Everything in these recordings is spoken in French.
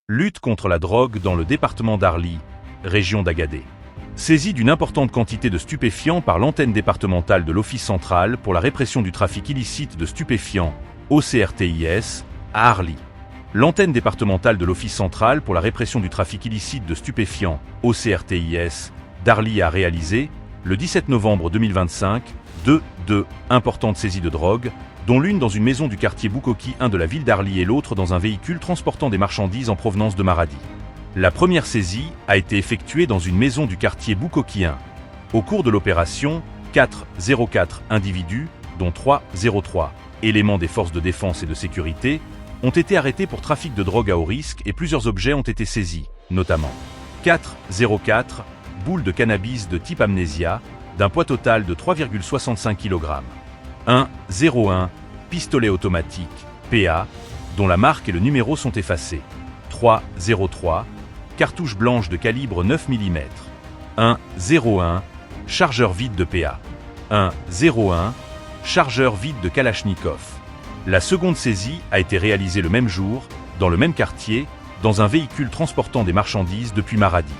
Lutte contre la drogue dans le département d'Arly, région d'Agadez. Saisie d'une importante quantité de stupéfiants par l'antenne départementale de l'Office central pour la répression du trafic illicite de stupéfiants, OCRTIS, à Arly. L'antenne départementale de l'Office central pour la répression du trafic illicite de stupéfiants, OCRTIS, d'Arly a réalisé, le 17 novembre 2025, deux importantes saisies de drogue, dont l'une dans une maison du quartier Boukoki 1 de la ville d'Arly et l'autre dans un véhicule transportant des marchandises en provenance de Maradi. La première saisie a été effectuée dans une maison du quartier Boukoki 1. Au cours de l'opération, 404 individus, dont 303 éléments des forces de défense et de sécurité, ont été arrêtés pour trafic de drogue à haut risque et plusieurs objets ont été saisis, notamment 404 boules de cannabis de type amnésia, d'un poids total de 3,65 kg. 101 pistolet automatique, PA, dont la marque et le numéro sont effacés. 303 cartouches blanches de calibre 9 mm. 101 chargeur vide de PA. 101 chargeur vide de Kalachnikov. La seconde saisie a été réalisée le même jour, dans le même quartier, dans un véhicule transportant des marchandises depuis Maradi.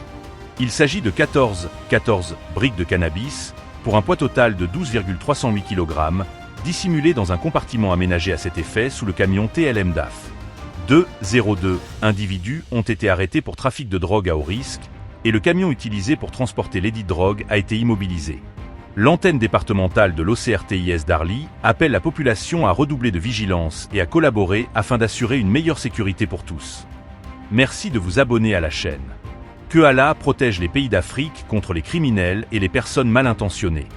Il s'agit de 14 briques de cannabis, pour un poids total de 12,308 kg, dissimulées dans un compartiment aménagé à cet effet sous le camion TLM DAF. 202 individus ont été arrêtés pour trafic de drogue à haut risque, et le camion utilisé pour transporter lesdites drogues a été immobilisé. L'antenne départementale de l'OCRTIS d'Arly appelle la population à redoubler de vigilance et à collaborer afin d'assurer une meilleure sécurité pour tous. Merci de vous abonner à la chaîne. Que Allah protège les pays d'Afrique contre les criminels et les personnes mal intentionnées.